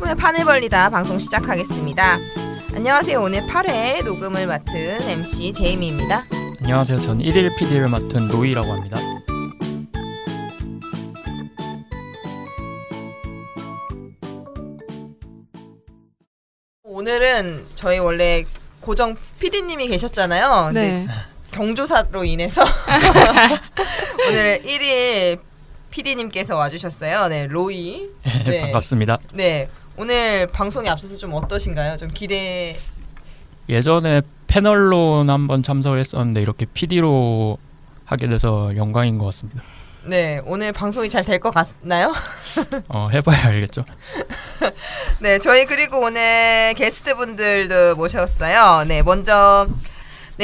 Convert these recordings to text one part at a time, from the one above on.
식품의 판을 벌리다 방송 시작하겠습니다. 안녕하세요. 오늘 8회 녹음을 맡은 MC 제이미입니다. 안녕하세요. 전 1일 PD를 맡은 로이라고 합니다. 오늘은 저희 원래 고정 PD님이 계셨잖아요. 네. 경조사로 인해서 오늘 1일 PD님께서 와주셨어요. 네, 로이. 네. 반갑습니다. 네, 오늘 방송에 앞서서 좀 어떠신가요? 좀 기대. 예전에 패널로 한번 참석을 했었는데 이렇게 PD로 하게 돼서 영광인 것 같습니다. 네, 오늘 방송이 잘 될 것 같나요? 해봐야 알겠죠. 네, 저희 그리고 오늘 게스트분들도 모셨어요. 네, 먼저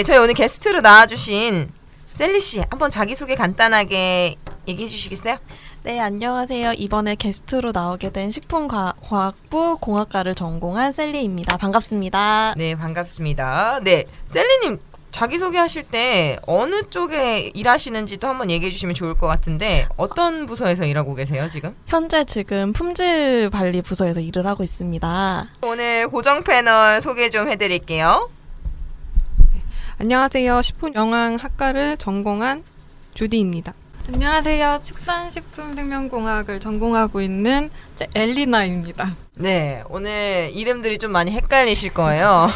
저희 오늘 게스트로 나와주신 셀리 씨, 한번 자기소개 간단하게 얘기해 주시겠어요? 네, 안녕하세요. 이번에 게스트로 나오게 된 식품과학부 공학과를 전공한 셀리입니다. 반갑습니다. 네, 반갑습니다. 네, 셀리님 자기소개 하실 때 어느 쪽에 일하시는지도 한번 얘기해 주시면 좋을 것 같은데 어떤 부서에서 일하고 계세요, 지금? 현재 지금 품질관리 부서에서 일을 하고 있습니다. 오늘 고정 패널 소개 좀 해드릴게요. 안녕하세요. 식품영양학과를 전공한 주디입니다. 안녕하세요. 축산식품생명공학을 전공하고 있는 엘리나입니다. 네, 오늘 이름들이 좀 많이 헷갈리실 거예요.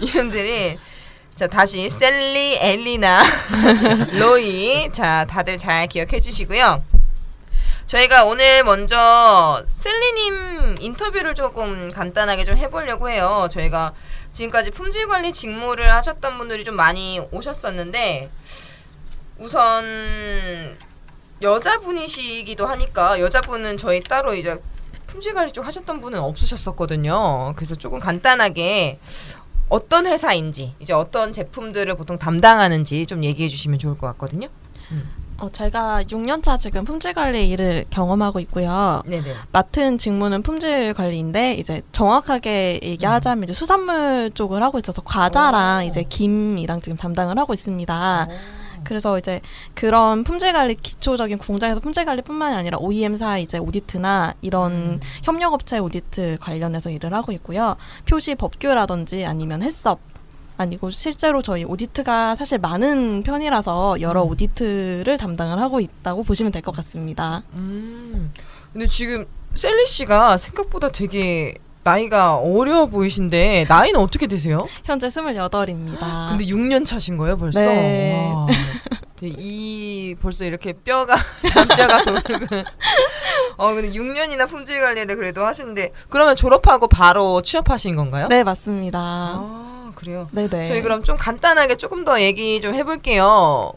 이름들이 자, 다시 셀리, 엘리나, 로이. 자, 다들 잘 기억해 주시고요. 저희가 오늘 먼저 셀리님 인터뷰를 조금 간단하게 좀 해보려고 해요. 저희가 지금까지 품질관리 직무를 하셨던 분들이 좀 많이 오셨었는데 우선 여자분이시기도 하니까 여자분은 저희 따로 이제 품질관리 쪽 하셨던 분은 없으셨었거든요. 그래서 조금 간단하게 어떤 회사인지 이제 어떤 제품들을 보통 담당하는지 좀 얘기해 주시면 좋을 것 같거든요. 제가 6년차 지금 품질관리 일을 경험하고 있고요. 네네. 맡은 직무는 품질관리인데 이제 정확하게 얘기하자면 이제 수산물 쪽을 하고 있어서 과자랑 이제 김이랑 지금 담당을 하고 있습니다. 그래서 이제 그런 품질관리 기초적인 공장에서 품질관리뿐만이 아니라 OEM사 이제 오디트나 이런 협력업체 오디트 관련해서 일을 하고 있고요. 표시 법규라든지 아니면 해썹 아니고 실제로 저희 오디트가 사실 많은 편이라서 여러 오디트를 담당을 하고 있다고 보시면 될 것 같습니다. 근데 지금 셀리 씨가 생각보다 되게 나이가 어려 보이신데 나이는 어떻게 되세요? 현재 28입니다. 근데 6년 차신 거예요, 벌써? 네. 와. 벌써 이렇게 잔뼈가 돌고. 근데 6년이나 품질 관리를 그래도 하시는데 그러면 졸업하고 바로 취업하신 건가요? 네, 맞습니다. 그래요? 네네. 저희 그럼 좀 간단하게 조금 더 얘기 좀 해볼게요.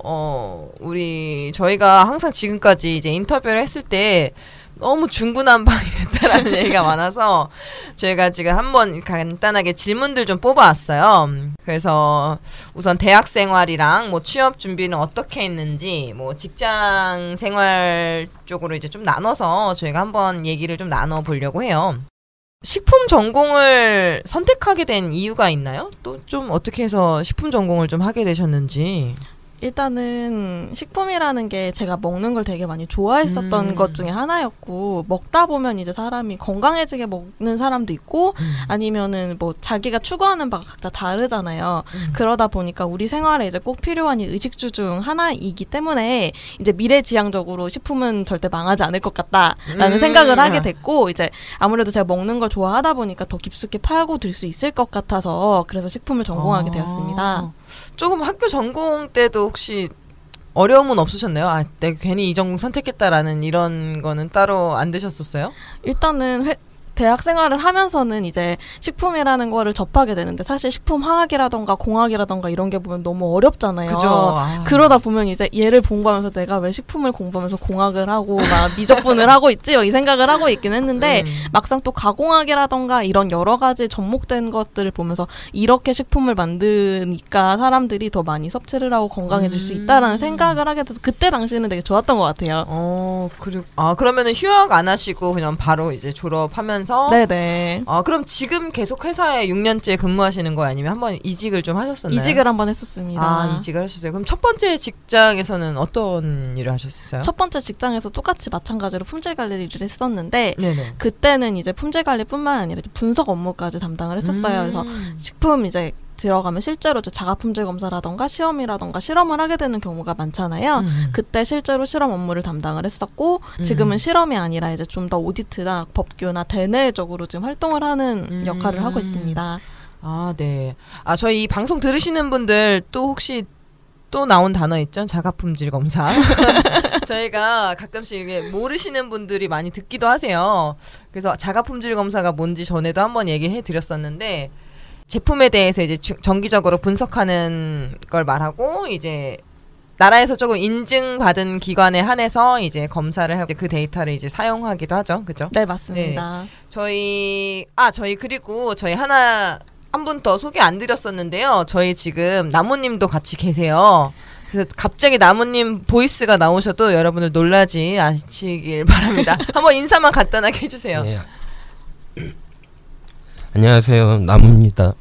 저희가 항상 지금까지 이제 인터뷰를 했을 때 너무 중구난방이 됐다라는 얘기가 많아서 저희가 지금 한번 간단하게 질문들 좀 뽑아왔어요. 그래서 우선 대학 생활이랑 뭐 취업 준비는 어떻게 했는지 뭐 직장 생활 쪽으로 이제 좀 나눠서 저희가 한번 얘기를 좀 나눠보려고 해요. 식품 전공을 선택하게 된 이유가 있나요? 또 좀 어떻게 해서 식품 전공을 좀 하게 되셨는지. 일단은 식품이라는 게 제가 먹는 걸 되게 많이 좋아했었던 것 중에 하나였고 먹다 보면 이제 사람이 건강해지게 먹는 사람도 있고 아니면은 뭐 자기가 추구하는 바가 각자 다르잖아요. 그러다 보니까 우리 생활에 이제 꼭 필요한 이 의식주 중 하나이기 때문에 이제 미래지향적으로 식품은 절대 망하지 않을 것 같다라는 생각을 하게 됐고 이제 아무래도 제가 먹는 걸 좋아하다 보니까 더 깊숙이 파고 들 수 있을 것 같아서 그래서 식품을 전공하게 되었습니다. 조금 학교 전공 때도 혹시 어려움은 없으셨나요? 내가 괜히 이 전공 선택했다라는 이런 거는 따로 안 되셨었어요? 일단은 대학 생활을 하면서는 이제 식품이라는 거를 접하게 되는데 사실 식품화학이라던가 공학이라던가 이런 게 보면 너무 어렵잖아요. 그죠. 그러다 보면 이제 얘를 공부하면서 내가 왜 식품을 공부하면서 공학을 하고 막 미적분을 하고 있지? 이 생각을 하고 있긴 했는데 막상 또 가공학이라던가 이런 여러 가지 접목된 것들을 보면서 이렇게 식품을 만드니까 사람들이 더 많이 섭취를 하고 건강해질 수 있다라는 생각을 하게 돼서 그때 당시에는 되게 좋았던 것 같아요. 그러면은 휴학 안 하시고 그냥 바로 이제 졸업하면서 하면서 네네. 그럼 지금 계속 회사에 6년째 근무하시는 거예요? 아니면 한번 이직을 좀 하셨었나요? 이직을 한번 했었습니다. 이직을 하셨어요. 그럼 첫 번째 직장에서는 어떤 일을 하셨어요? 첫 번째 직장에서 똑같이 마찬가지로 품질 관리 일을 했었는데 네네. 그때는 이제 품질 관리뿐만 아니라 분석 업무까지 담당을 했었어요. 그래서 식품 이제 들어가면 실제로 자가 품질 검사라던가 시험이라던가 실험을 하게 되는 경우가 많잖아요. 그때 실제로 실험 업무를 담당을 했었고 지금은 실험이 아니라 이제 좀 더 오디트나 법규나 대내적으로 지금 활동을 하는 역할을 하고 있습니다. 네. 저희 이 방송 들으시는 분들 또 혹시 또 나온 단어 있죠? 자가품질 검사. 저희가 가끔씩 이게 모르시는 분들이 많이 듣기도 하세요. 그래서 자가품질 검사가 뭔지 전에도 한번 얘기해 드렸었는데 제품에 대해서 이제 정기적으로 분석하는 걸 말하고 이제 나라에서 조금 인증받은 기관에 한해서 이제 검사를 하고 그 데이터를 이제 사용하기도 하죠. 그죠? 네, 맞습니다. 네. 저희 그리고 저희 한 분 더 소개 안 드렸었는데요. 저희 지금 나무님도 같이 계세요. 그래서 갑자기 나무님 보이스가 나오셔도 여러분들 놀라지 않으시길 바랍니다. 한번 인사만 간단하게 해주세요. 네. 안녕하세요, 나무입니다.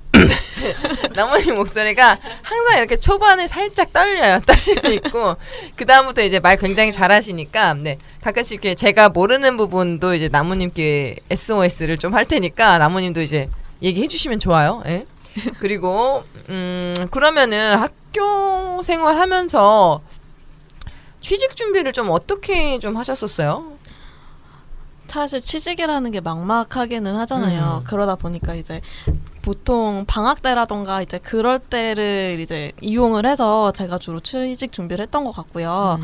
나무님 목소리가 항상 이렇게 초반에 살짝 떨려요. 떨리고 있고 그 다음부터 이제 말 굉장히 잘하시니까 네 가끔씩 이렇게 제가 모르는 부분도 이제 나무님께 SOS를 좀 할 테니까 나무님도 이제 얘기해 주시면 좋아요. 예? 그리고 그러면은 학교 생활하면서 취직 준비를 좀 어떻게 좀 하셨었어요? 사실 취직이라는 게 막막하기는 하잖아요. 그러다 보니까 이제 보통 방학 때라던가 이제 그럴 때를 이제 이용을 해서 제가 주로 취직 준비를 했던 것 같고요.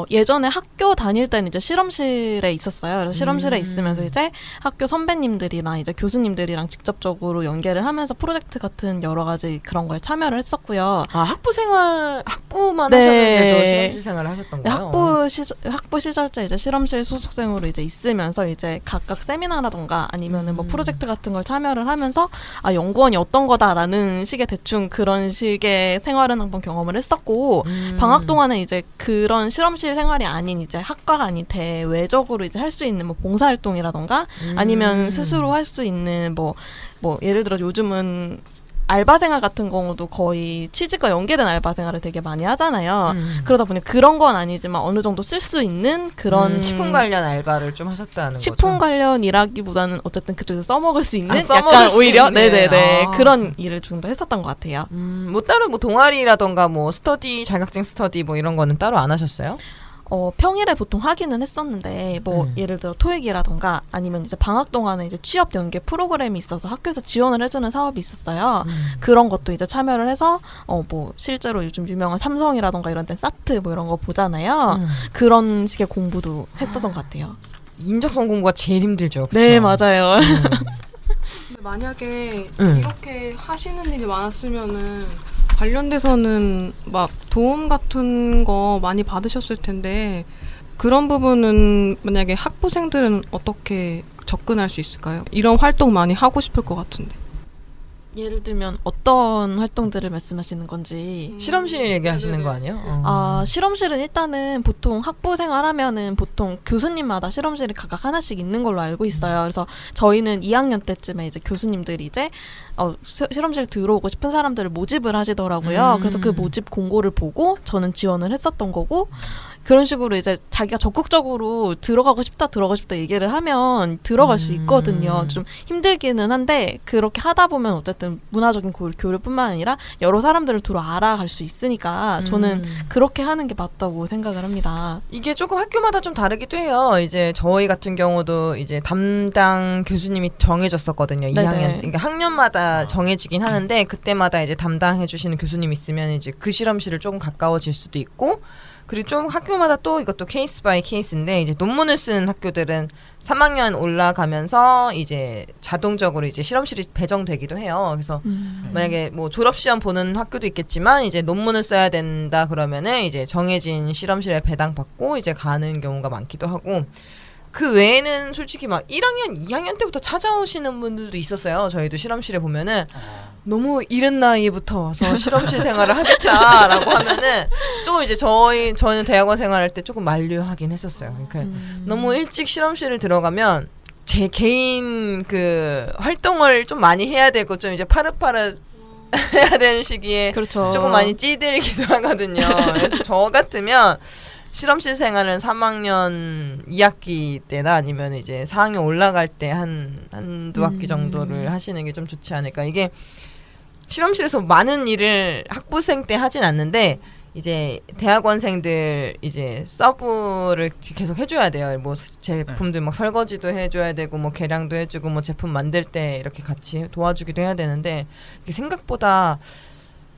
예전에 학교 다닐 때는 이제 실험실에 있었어요. 그래서 실험실에 있으면서 이제 학교 선배님들이나 이제 교수님들이랑 직접적으로 연계를 하면서 프로젝트 같은 여러 가지 그런 거에 참여를 했었고요. 학부만 네. 하셨는데도 실험실 생활을 하셨던 네, 거예요? 학부 시절 때 이제 실험실 소속생으로 이제 있으면서 이제 각각 세미나라던가 아니면은 뭐 프로젝트 같은 걸 참여를 하면서 연구원이 어떤 거다라는 식의 대충 그런 식의 생활은 한번 경험을 했었고 방학 동안은 이제 그런 실험실 생활이 아닌 이제 학과가 아닌 대외적으로 이제 할 수 있는 뭐 봉사활동이라던가 아니면 스스로 할 수 있는 뭐 예를 들어 요즘은 알바 생활 같은 경우도 거의 취직과 연계된 알바 생활을 되게 많이 하잖아요. 그러다 보니 그런 건 아니지만 어느 정도 쓸 수 있는 그런 식품 관련 알바를 좀 하셨다는 거죠? 식품 관련이라기보다는 어쨌든 그쪽에서 써먹을 수 있는 써먹을 약간 수 오히려 있는. 네네네 그런 일을 좀 더 했었던 것 같아요. 뭐 따로 뭐 동아리라던가 뭐 스터디 자격증 스터디 뭐 이런 거는 따로 안 하셨어요? 평일에 보통 하기는 했었는데 예를 들어 토익이라던가 아니면 이제 방학 동안에 이제 취업 연계 프로그램이 있어서 학교에서 지원을 해주는 사업이 있었어요. 그런 것도 이제 참여를 해서 뭐 실제로 요즘 유명한 삼성이라던가 이런 데 사트 뭐 이런 거 보잖아요. 그런 식의 공부도 했었던 것 같아요. 인적성 공부가 제일 힘들죠. 그쵸? 네, 맞아요. 근데 만약에 이렇게 하시는 일이 많았으면은 관련돼서는 막 도움 같은 거 많이 받으셨을 텐데 그런 부분은 만약에 학부생들은 어떻게 접근할 수 있을까요? 이런 활동 많이 하고 싶을 것 같은데. 예를 들면 어떤 활동들을 말씀하시는 건지. 실험실 얘기하시는 거 아니에요? 실험실은 일단은 보통 학부 생활하면은 보통 교수님마다 실험실이 각각 하나씩 있는 걸로 알고 있어요. 그래서 저희는 2학년 때쯤에 이제 교수님들이 이제 실험실 들어오고 싶은 사람들을 모집을 하시더라고요. 그래서 그 모집 공고를 보고 저는 지원을 했었던 거고 그런 식으로 이제 자기가 적극적으로 들어가고 싶다 얘기를 하면 들어갈 수 있거든요. 좀 힘들기는 한데 그렇게 하다 보면 어쨌든 문화적인 교류뿐만 아니라 여러 사람들을 두루 알아갈 수 있으니까 저는 그렇게 하는 게 맞다고 생각을 합니다. 이게 조금 학교마다 좀 다르기도 해요. 이제 저희 같은 경우도 이제 담당 교수님이 정해졌었거든요. 2학년 그러니까 학년마다 정해지긴 하는데 그때마다 이제 담당해 주시는 교수님 있으면 이제 그 실험실을 조금 가까워질 수도 있고 그리고 좀 학교마다 또 이것도 케이스 바이 케이스인데 이제 논문을 쓰는 학교들은 3학년 올라가면서 이제 자동적으로 이제 실험실이 배정되기도 해요. 그래서 만약에 뭐 졸업 시험 보는 학교도 있겠지만 이제 논문을 써야 된다 그러면은 이제 정해진 실험실에 배당받고 이제 가는 경우가 많기도 하고 그 외에는 솔직히 막 1학년, 2학년 때부터 찾아오시는 분들도 있었어요. 저희도 실험실에 보면은 너무 이른 나이부터 와서 실험실 생활을 하겠다라고 하면은 조금 이제 저는 대학원 생활할 때 조금 만류하긴 했었어요. 그러니까 너무 일찍 실험실을 들어가면 제 개인 그 활동을 좀 많이 해야 되고 좀 이제 파릇파릇 해야 되는 시기에 그렇죠. 조금 많이 찌들기도 하거든요. 그래서 저 같으면 실험실 생활은 3학년 2학기 때나 아니면 이제 4학년 올라갈 때 한두 학기 정도를 하시는 게 좀 좋지 않을까. 이게 실험실에서 많은 일을 학부생 때 하진 않는데 이제 대학원생들 이제 서브를 계속 해줘야 돼요. 뭐 제품들 막 설거지도 해줘야 되고 뭐 계량도 해주고 뭐 제품 만들 때 이렇게 같이 도와주기도 해야 되는데 이게 생각보다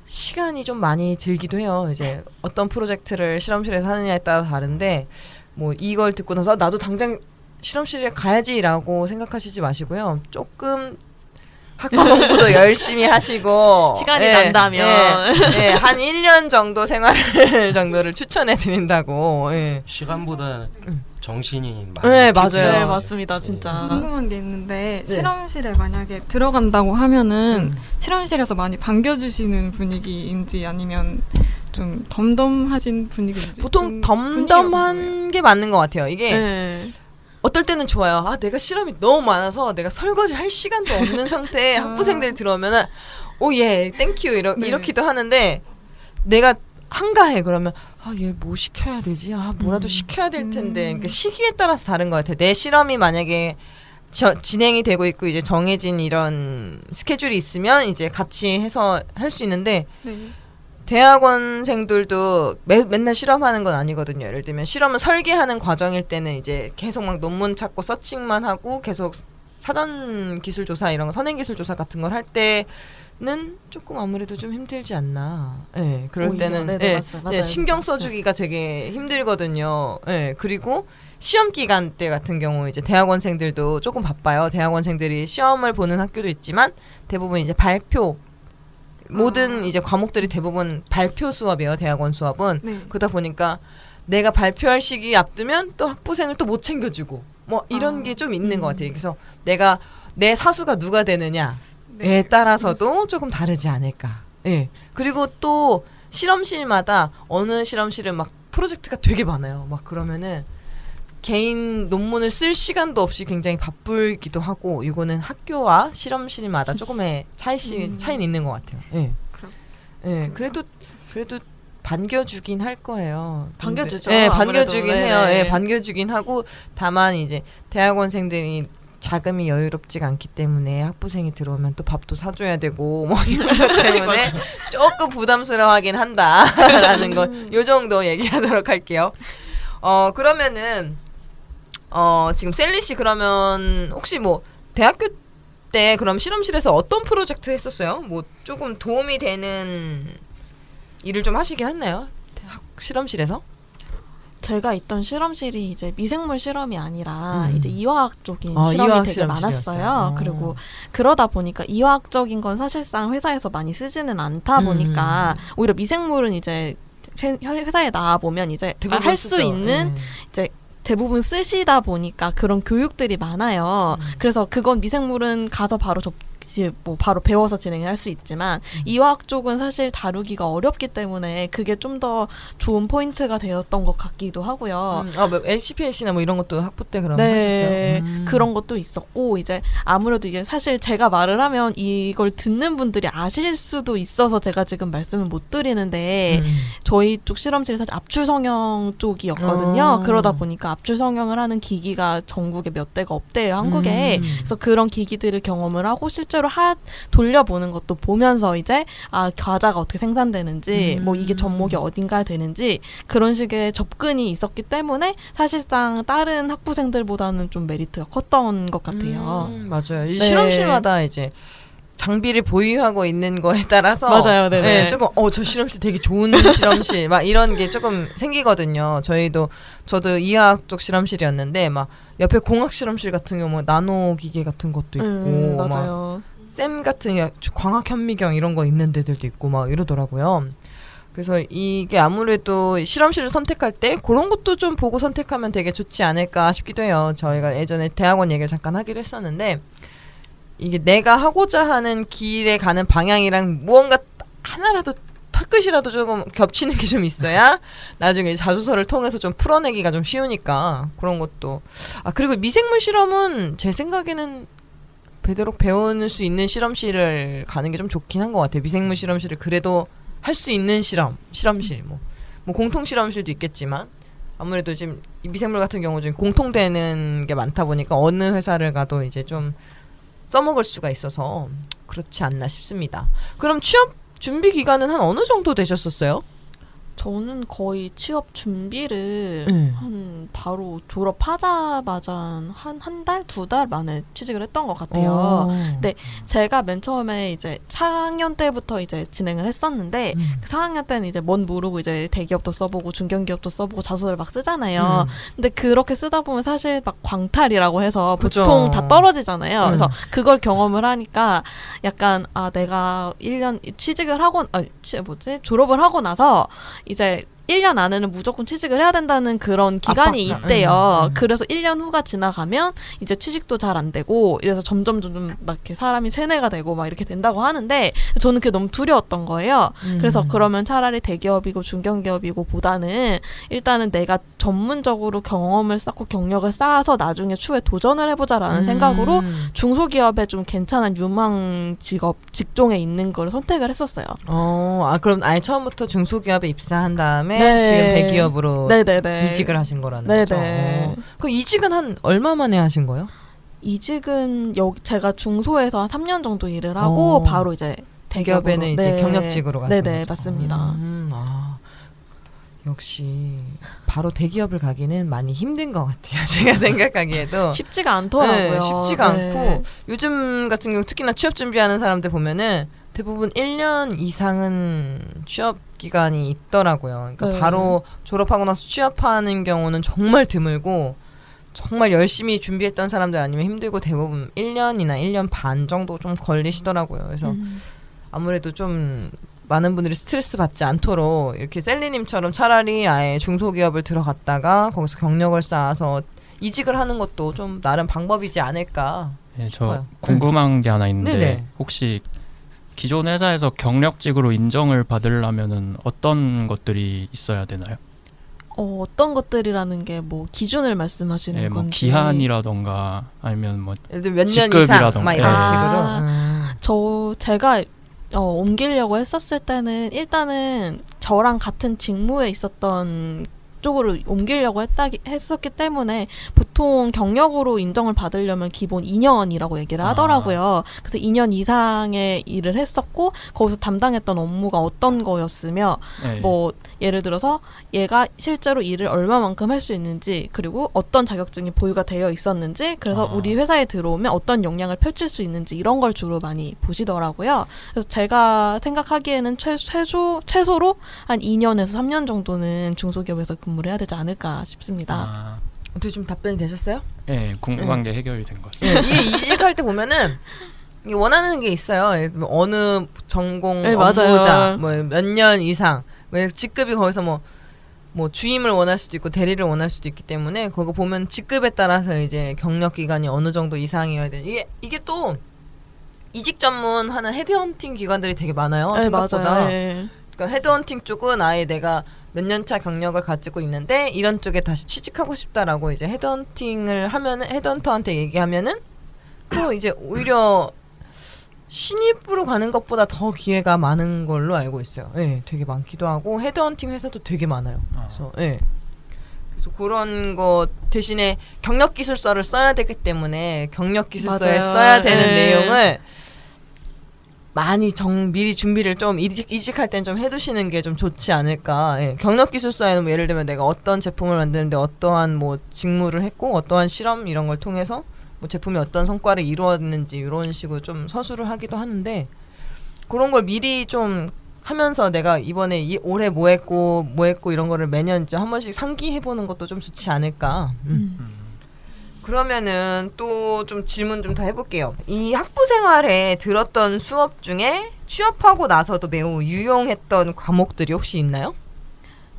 시간이 좀 많이 들기도 해요. 이제 어떤 프로젝트를 실험실에서 하느냐에 따라 다른데 뭐 이걸 듣고 나서 나도 당장 실험실에 가야지라고 생각하시지 마시고요. 조금 학과 공부도 열심히 하시고 시간이 난다면 한 1년 정도 생활을 정도를 추천해 드린다고. 시간보다 정신이 많이 네, 맞아요. 네, 맞습니다. 진짜. 궁금한 게 있는데 네. 실험실에 만약에 들어간다고 하면은 실험실에서 많이 반겨주시는 분위기인지 아니면 좀 덤덤하신 분위기인지 보통 분위기가 궁금해요. 덤덤한 게 맞는 것 같아요. 이게 네. 어떨 때는 좋아요. 아, 내가 실험이 너무 많아서 내가 설거지 할 시간도 없는 상태에 학부생들이 들어오면은 오예 땡큐 이렇기도 하는데 내가 한가해 그러면 아, 얘 뭐 시켜야 되지? 아, 뭐라도 시켜야 될 텐데. 그러니까 시기에 따라서 다른 것 같아요. 내 실험이 만약에 진행이 되고 있고 이제 정해진 이런 스케줄이 있으면 이제 같이 해서 할 수 있는데 네. 대학원생들도 맨날 실험하는 건 아니거든요. 예를 들면 실험을 설계하는 과정일 때는 이제 계속 막 논문 찾고 서칭만 하고 계속 사전 기술 조사 이런 거 선행 기술 조사 같은 걸 할 때는 조금 아무래도 좀 힘들지 않나. 네, 그럴 오히려, 때는 네네, 네, 맞아요. 신경 써주기가 되게 힘들거든요. 네, 그리고 시험 기간 때 같은 경우 이제 대학원생들도 조금 바빠요. 대학원생들이 시험을 보는 학교도 있지만 대부분 이제 발표 모든 이제 과목들이 대부분 발표 수업이에요. 대학원 수업은. 네. 그러다 보니까 내가 발표할 시기 앞두면 또 학부생을 또 못 챙겨주고 뭐 이런 게 좀 있는 것 같아요. 그래서 내가 내 사수가 누가 되느냐에 네. 따라서도 조금 다르지 않을까. 예. 그리고 또 실험실마다 어느 실험실은 막 프로젝트가 되게 많아요. 막 그러면은 개인 논문을 쓸 시간도 없이 굉장히 바쁘기도 하고 이거는 학교와 실험실마다 조금의 차이는 있는 것 같아요. 예. 예. 그래도 반겨주긴 할 거예요. 반겨주죠. 예, 아무래도. 반겨주긴 해요. 네네. 예, 반겨주긴 하고 다만 이제 대학원생들이 자금이 여유롭지가 않기 때문에 학부생이 들어오면 또 밥도 사줘야 되고 뭐 이런 것 때문에 조금 부담스러워하긴 한다라는 것 요 정도 얘기하도록 할게요. 그러면은 지금 셀리 씨 그러면 혹시 뭐 대학교 때 그럼 실험실에서 어떤 프로젝트 했었어요? 뭐 조금 도움이 되는 일을 좀 하시긴 했나요? 실험실에서? 제가 있던 실험실이 이제 미생물 실험이 아니라 음. 이제 이화학 쪽인 아, 실험이 이화학 되게 실험실이었어요. 많았어요. 그리고 그러다 보니까 이화학적인 건 사실상 회사에서 많이 쓰지는 않다 보니까 오히려 미생물은 이제 회사에 나와 보면 이제 할 수 있는 이제 대부분 쓰시다 보니까 그런 교육들이 많아요. 그래서 그건 미생물은 가서 바로 바로 배워서 진행을 할 수 있지만 이화학 쪽은 사실 다루기가 어렵기 때문에 그게 좀 더 좋은 포인트가 되었던 것 같기도 하고요. 뭐 LCPS나 뭐 이런 것도 학부 때 그럼 네, 하셨어요? 그런 것도 있었고 이제 아무래도 이게 사실 제가 말을 하면 이걸 듣는 분들이 아실 수도 있어서 제가 지금 말씀을 못 드리는데 저희 쪽 실험실이 사실 압출 성형 쪽이었거든요. 그러다 보니까 압출 성형을 하는 기기가 전국에 몇 대가 없대요, 한국에. 그래서 그런 기기들을 경험을 하고 실제로 돌려보는 것도 보면서 이제 과자가 어떻게 생산되는지 뭐 이게 접목이 어딘가에 되는지 그런 식의 접근이 있었기 때문에 사실상 다른 학부생들보다는 좀 메리트가 컸던 것 같아요. 맞아요. 이 네. 실험실마다 이제 장비를 보유하고 있는 거에 따라서 맞아요, 네네. 네, 조금 저 실험실 되게 좋은 실험실 막 이런 게 조금 생기거든요. 저도 이화학 쪽 실험실이었는데 막 옆에 공학 실험실 같은 경우 나노 기계 같은 것도 있고 맞아요. 쌤 같은 광학 현미경 이런 거 있는 데들도 있고 막 이러더라고요. 그래서 이게 아무래도 실험실을 선택할 때 그런 것도 좀 보고 선택하면 되게 좋지 않을까 싶기도 해요. 저희가 예전에 대학원 얘기를 잠깐 하기로 했었는데 이게 내가 하고자 하는 길에 가는 방향이랑 무언가 하나라도 털끝이라도 조금 겹치는 게 좀 있어야 나중에 자소서를 통해서 좀 풀어내기가 좀 쉬우니까 그런 것도. 그리고 미생물 실험은 제 생각에는 되도록 배울 수 있는 실험실을 가는 게 좀 좋긴 한 것 같아요. 미생물 실험실을 그래도 할 수 있는 실험실 뭐 공통 실험실도 있겠지만 아무래도 지금 미생물 같은 경우 좀 공통되는 게 많다 보니까 어느 회사를 가도 이제 좀 써먹을 수가 있어서 그렇지 않나 싶습니다. 그럼 취업 준비 기간은 한 어느 정도 되셨었어요? 저는 거의 취업 준비를 한 바로 졸업하자마자 한 달, 2달 만에 취직을 했던 것 같아요. 근데 제가 맨 처음에 이제 4학년 때부터 이제 진행을 했었는데 그 4학년 때는 이제 뭔 모르고 이제 대기업도 써보고 중견기업도 써보고 자소서를 막 쓰잖아요. 근데 그렇게 쓰다 보면 사실 막 광탈이라고 해서 그죠. 보통 다 떨어지잖아요. 그래서 그걸 경험을 하니까 약간 내가 1년 취직을 하고 졸업을 하고 나서 이제 1년 안에는 무조건 취직을 해야 된다는 그런 기간이 있대요. 그래서 1년 후가 지나가면 이제 취직도 잘 안 되고 이래서 점점 막 이렇게 사람이 세뇌가 되고 막 이렇게 된다고 하는데 저는 그게 너무 두려웠던 거예요. 그래서 그러면 차라리 대기업이고 중견기업이고 보다는 일단은 내가 전문적으로 경험을 쌓고 경력을 쌓아서 나중에 추후에 도전을 해보자라는 생각으로 중소기업에 좀 괜찮은 유망 직종에 있는 걸 선택을 했었어요. 그럼 아예 처음부터 중소기업에 입사한 다음에 지금 대기업으로 이직을 하신 거라는 거죠? 그럼 이직은 한 얼마 만에 하신 거예요? 이직은 제가 중소에서 한 3년 정도 일을 하고 바로 이제 대기업에는 이제 경력직으로 가신 거죠? 네네, 맞습니다. 역시 바로 대기업을 가기는 많이 힘든 것 같아요. 제가 생각하기에도 쉽지가 않더라고요. 쉽지가 않고 요즘 같은 경우 특히나 취업 준비하는 사람들 보면은 대부분 1년 이상은 취업 기간이 있더라고요. 그러니까 바로 졸업하고 나서 취업하는 경우는 정말 드물고 정말 열심히 준비했던 사람들 아니면 힘들고 대부분 1년이나 1년 반 정도 좀 걸리시더라고요. 그래서 아무래도 좀 많은 분들이 스트레스 받지 않도록 이렇게 셀리님처럼 차라리 아예 중소기업을 들어갔다가 거기서 경력을 쌓아서 이직을 하는 것도 좀 나름 방법이지 않을까 싶어요. 저 궁금한 게 하나 있는데 혹시 기존 회사에서 경력직으로 인정을 받으려면은 어떤 것들이 있어야 되나요? 어떤 것들이라는 게 뭐 기준을 말씀하시는 건지. 뭐 기한이라던가 아니면 뭐 예를 들면 몇 년 이상 막 이런 식으로. 제가 옮기려고 했었을 때는 일단은 저랑 같은 직무에 있었던 쪽으로 옮기려고 했었기 때문에 보통 경력으로 인정을 받으려면 기본 2년이라고 얘기를 하더라고요. 그래서 2년 이상의 일을 했었고 거기서 담당했던 업무가 어떤 거였으며 뭐 예를 들어서 얘가 실제로 일을 얼마만큼 할 수 있는지 그리고 어떤 자격증이 보유가 되어 있었는지 그래서 우리 회사에 들어오면 어떤 역량을 펼칠 수 있는지 이런 걸 주로 많이 보시더라고요. 그래서 제가 생각하기에는 최소로 한 2년에서 3년 정도는 중소기업에서 근무를 해야 되지 않을까 싶습니다. 어떻게 좀 답변이 되셨어요? 네, 궁금한 게 해결이 된 것 같습니다. 이게 이직할 때 보면은 이게 원하는 게 있어요. 어느 전공 업무자 뭐 몇 년 이상 왜 직급이 거기서 뭐 주임을 원할 수도 있고 대리를 원할 수도 있기 때문에 그거 보면 직급에 따라서 이제 경력 기간이 어느 정도 이상이어야 돼. 이게 또 이직 전문하는 헤드헌팅 기관들이 되게 많아요. 생각보다. 그러니까 헤드헌팅 쪽은 아예 내가 몇 년차 경력을 가지고 있는데 이런 쪽에 다시 취직하고 싶다라고 이제 헤드헌팅을 하면은 헤드헌터한테 얘기하면은 또 이제 오히려 신입으로 가는 것보다 더 기회가 많은 걸로 알고 있어요. 되게 많기도 하고 헤드헌팅 회사도 되게 많아요. 그래서 그래서 그런 거 대신에 경력기술서를 써야 되기 때문에 경력기술서에 써야 되는 내용을 많이 미리 준비를 좀 이직할 땐 좀 해두시는 게 좀 좋지 않을까. 경력기술서에는 뭐 예를 들면 내가 어떤 제품을 만드는데 어떠한 뭐 직무를 했고 어떠한 실험 이런 걸 통해서 뭐 제품이 어떤 성과를 이루었는지 이런 식으로 좀 서술을 하기도 하는데 그런 걸 미리 좀 하면서 내가 이번에 올해 뭐 했고 이런 거를 매년 이제 한 번씩 상기해보는 것도 좀 좋지 않을까. 그러면은 또 좀 질문 좀 더 해볼게요. 이 학부 생활에 들었던 수업 중에 취업하고 나서도 매우 유용했던 과목들이 혹시 있나요?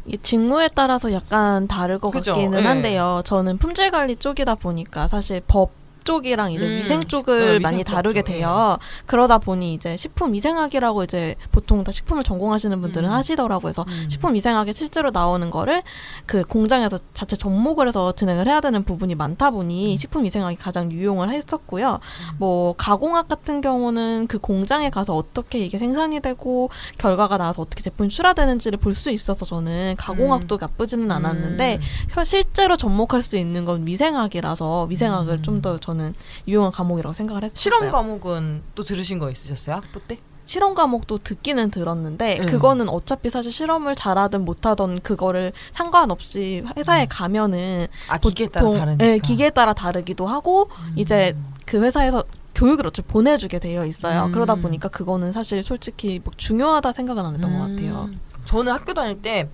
이 직무에 따라서 약간 다를 것 같기는 한데요. 저는 품질관리 쪽이다 보니까 사실 법 쪽이랑 이제 위생 쪽을 많이 다루게 돼요. 그러다 보니 이제 식품위생학이라고 이제 보통 다 식품을 전공하시는 분들은 하시더라고요. 그래서 식품위생학에 실제로 나오는 거를 그 공장에서 자체 접목을 해서 진행을 해야 되는 부분이 많다 보니 식품위생학이 가장 유용을 했었고요. 뭐 가공학 같은 경우는 그 공장에 가서 어떻게 이게 생산이 되고 결과가 나와서 어떻게 제품이 출하되는지를 볼 수 있어서 저는 가공학도 나쁘지는 않았는데 실제로 접목할 수 있는 건 위생학이라서 위생학을 좀 더 저는 유용한 과목이라고 생각을 했어요. 실험 과목은 또 들으신 거 있으셨어요? 학부 때? 실험 과목도 듣기는 들었는데 그거는 어차피 사실 실험을 잘하든 못하든 그거를 상관없이 회사에 가면은 기계에 따라 다르니까. 네, 기계에 따라 다르기도 하고 이제 그 회사에서 교육을 어차피 보내주게 되어 있어요. 그러다 보니까 그거는 사실 솔직히 뭐 중요하다 생각은 안 했던 것 같아요. 저는 학교 다닐 때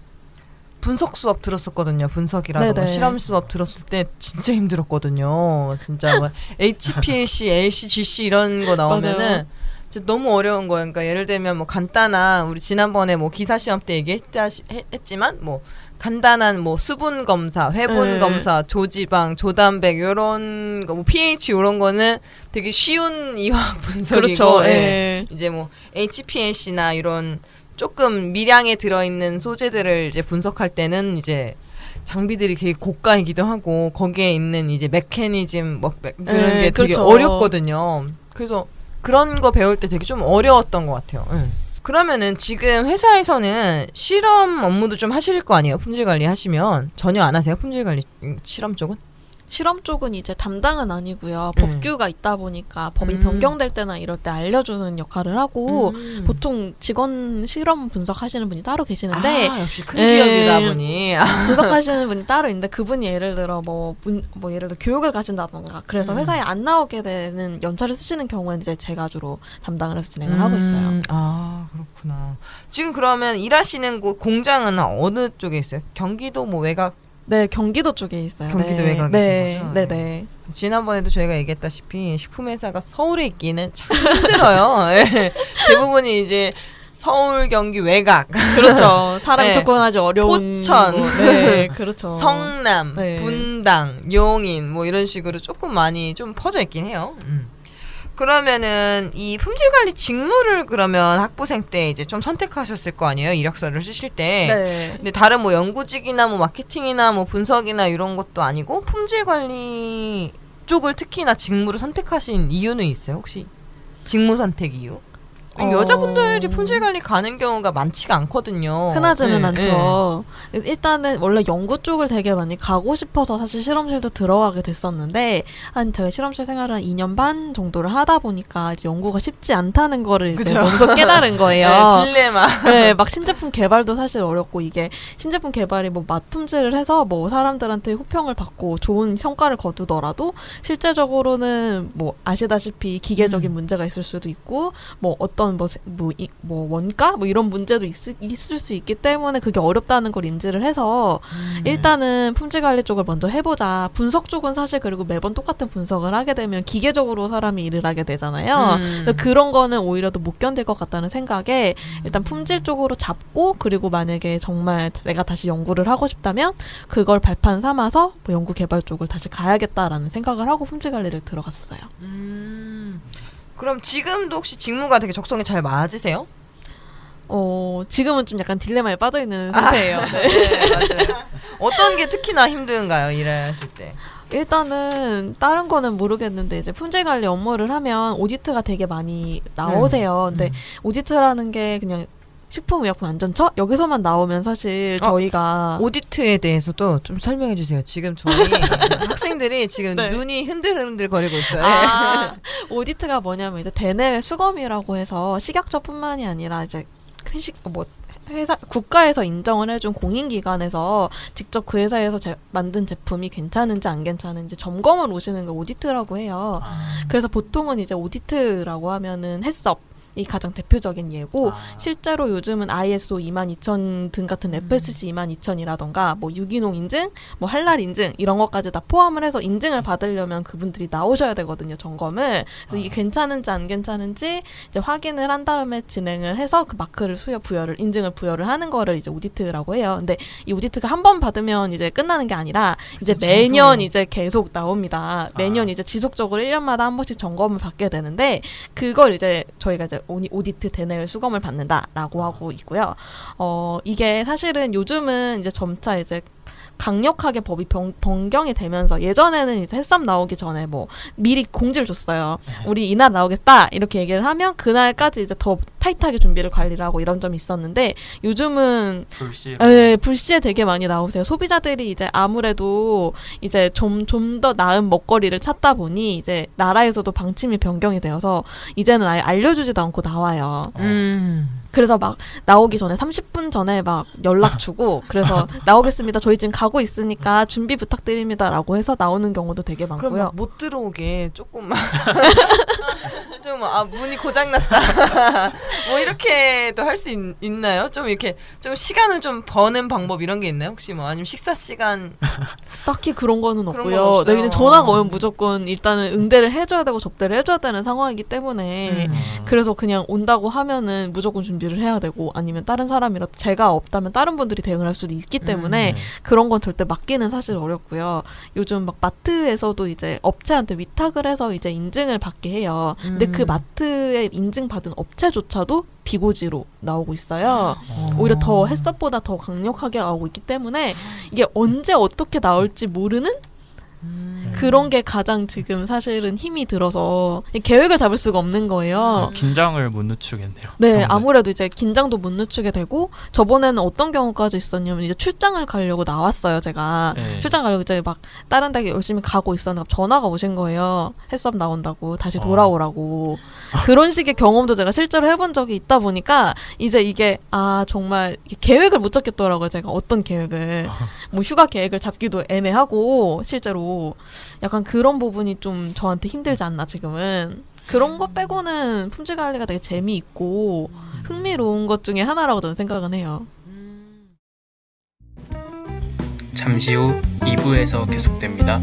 분석 수업 들었었거든요. 분석이라든가 실험 수업 들었을 때 진짜 힘들었거든요. 진짜 뭐 HPLC, LCGC 이런 거 나오면은 진짜 너무 어려운 거예요. 그러니까 예를 들면 뭐 간단한 우리 지난번에 뭐 기사 시험 때 얘기했지만 뭐 간단한 뭐 수분 검사, 회분 검사, 조지방, 조단백 요런 거, 뭐 pH 요런 거는 되게 쉬운 이화학 분석이고 그렇죠. 이제 뭐 HPLC나 이런 조금 미량에 들어있는 소재들을 이제 분석할 때는 이제 장비들이 되게 고가이기도 하고 거기에 있는 이제 메커니즘 뭐 그런 게 되게 어렵거든요. 그래서 그런 거 배울 때 되게 좀 어려웠던 것 같아요. 그러면은 지금 회사에서는 실험 업무도 좀 하실 거 아니에요? 품질 관리 하시면 전혀 안 하세요? 품질 관리 실험 쪽은? 실험 쪽은 이제 담당은 아니고요. 법규가 있다 보니까 법이 변경될 때나 이럴 때 알려주는 역할을 하고 보통 직원 실험 분석하시는 분이 따로 계시는데 역시 큰 기업이다 보니 분석하시는 분이 따로 있는데 그분이 예를 들어 뭐 예를 들어 교육을 가신다던가 그래서 회사에 안 나오게 되는 연차를 쓰시는 경우는 이제 제가 주로 담당을 해서 진행을 하고 있어요. 아 그렇구나. 지금 그러면 일하시는 곳 공장은 어느 쪽에 있어요? 경기도 뭐 외곽? 네, 경기도 쪽에 있어요. 경기도 외곽이신 거죠? 네네. 지난번에도 저희가 얘기했다시피 식품회사가 서울에 있기는 참 힘들어요. 대부분이 이제 서울, 경기 외곽. 그렇죠. 사람이 접근하기 어려운. 포천, 네, 그렇죠. 성남, 분당, 용인 뭐 이런 식으로 조금 많이 좀 퍼져 있긴 해요. 그러면은 이 품질관리 직무를 그러면 학부생 때 이제 좀 선택하셨을 거 아니에요? 이력서를 쓰실 때. 네. 근데 다른 뭐 연구직이나 뭐 마케팅이나 뭐 분석이나 이런 것도 아니고 품질관리 쪽을 특히나 직무를 선택하신 이유는 있어요? 혹시 직무 선택 이유? 여자분들이 품질관리 가는 경우가 많지가 않거든요. 흔하지는 않죠. 일단은 원래 연구 쪽을 되게 많이 가고 싶어서 사실 실험실도 들어가게 됐었는데 제가 실험실 생활을 한 2년 반 정도를 하다 보니까 이제 연구가 쉽지 않다는 거를 이제 먼저 깨달은 거예요. 딜레마. 네, 막 신제품 개발도 사실 어렵고 이게 신제품 개발이 뭐 맛품질을 해서 뭐 사람들한테 호평을 받고 좋은 성과를 거두더라도 실제적으로는 뭐 아시다시피 기계적인 문제가 있을 수도 있고 뭐 어떤 원가 뭐 이런 문제도 있을 수 있기 때문에 그게 어렵다는 걸 인지를 해서 일단은 품질 관리 쪽을 먼저 해보자. 분석 쪽은 사실 그리고 매번 똑같은 분석을 하게 되면 기계적으로 사람이 일을 하게 되잖아요. 그런 거는 오히려 더 못 견딜 것 같다는 생각에 일단 품질 쪽으로 잡고 그리고 만약에 정말 내가 다시 연구를 하고 싶다면 그걸 발판 삼아서 뭐 연구 개발 쪽을 다시 가야겠다라는 생각을 하고 품질 관리를 들어갔어요. 그럼 지금도 혹시 직무가 되게 적성에 잘 맞으세요? 지금은 좀 약간 딜레마에 빠져있는 상태예요. 네, 맞아요. 어떤 게 특히나 힘든가요, 일하실 때? 일단은 다른 거는 모르겠는데 이제 품질 관리 업무를 하면 오디트가 되게 많이 나오세요. 근데 오디트라는 게 그냥 식품의약품안전처 여기서만 나오면 사실 저희가 오디트에 대해서도 좀 설명해 주세요. 지금 저희 학생들이 지금 눈이 흔들흔들 거리고 있어요. 오디트가 뭐냐면 이제 대내외 수검이라고 해서 식약처뿐만이 아니라 이제 회사 국가에서 인정을 해준 공인기관에서 직접 그 회사에서 만든 제품이 괜찮은지 안 괜찮은지 점검을 오시는 걸 오디트라고 해요. 그래서 보통은 이제 오디트라고 하면은 해썹 이 가장 대표적인 예고 실제로 요즘은 ISO 22000 등 같은 FSC 22000이라던가 뭐 유기농 인증, 뭐 할랄 인증 이런 것까지 다 포함을 해서 인증을 받으려면 그분들이 나오셔야 되거든요. 점검을. 그래서 이게 괜찮은지 안 괜찮은지 이제 확인을 한 다음에 진행을 해서 그 마크를 인증을 부여를 하는 거를 이제 오디트라고 해요. 근데 이 오디트가 한 번 받으면 이제 끝나는 게 아니라 이제 매년 이제 계속 나옵니다. 매년 이제 지속적으로 1년마다 한 번씩 점검을 받게 되는데 그걸 이제 저희가 이제 오디트 대내외 수검을 받는다라고 하고 있고요. 이게 사실은 요즘은 이제 점차 이제 강력하게 법이 변경이 되면서 예전에는 이제 햇썸 나오기 전에 뭐 미리 공지를 줬어요. 우리 이날 나오겠다 이렇게 얘기를 하면 그날까지 이제 더 타이트하게 준비를 관리를 하고 이런 점이 있었는데 요즘은 불시에 되게 많이 나오세요. 소비자들이 이제 아무래도 이제 좀 더 나은 먹거리를 찾다 보니 이제 나라에서도 방침이 변경이 되어서 이제는 아예 알려주지도 않고 나와요. 그래서 막 나오기 전에 30분 전에 막 연락 주고 그래서 나오겠습니다. 저희 지금 가고 있으니까 준비 부탁드립니다라고 해서 나오는 경우도 되게 많고요. 그럼 못 들어오게 조금만 좀 문이 고장났다 뭐 이렇게도 할 수 있나요? 좀 이렇게 좀 시간을 좀 버는 방법 이런 게 있나요? 혹시 뭐 아니면 식사 시간 딱히 그런 거는 없고요. 네, 그냥 전화가 오면 무조건 일단은 응대를 해줘야 되고 접대를 해줘야 되는 상황이기 때문에 그래서 그냥 온다고 하면은 무조건 준비를 해야 되고 아니면 다른 사람이라도 제가 없다면 다른 분들이 대응을 할 수도 있기 때문에 그런 건 절대 맡기는 사실 어렵고요. 요즘 막 마트에서도 이제 업체한테 위탁을 해서 이제 인증을 받게 해요. 근데 그 마트에 인증받은 업체조차도 비고지로 나오고 있어요. 오히려 더 햇섭보다 더 강력하게 나오고 있기 때문에 이게 언제 어떻게 나올지 모르는 그런 게 가장 지금 사실은 힘이 들어서 계획을 잡을 수가 없는 거예요. 긴장을 못 늦추겠네요. 네, 평소에. 아무래도 이제 긴장도 못 늦추게 되고 저번에는 어떤 경우까지 있었냐면 이제 출장을 가려고 나왔어요. 제가 출장 가려고 이제 막 다른 데에 열심히 가고 있었는데 전화가 오신 거예요. 햇섭 나온다고 다시 돌아오라고. 그런 식의 경험도 제가 실제로 해본 적이 있다 보니까 이제 이게 정말 계획을 못 잡겠더라고요. 제가 어떤 계획을 뭐 휴가 계획을 잡기도 애매하고 실제로 약간 그런 부분이 좀 저한테 힘들지 않나 지금은. 그런 거 빼고는 품질 관리가 되게 재미있고 흥미로운 것 중에 하나라고 저는 생각은 해요. 잠시 후 2부에서 계속됩니다.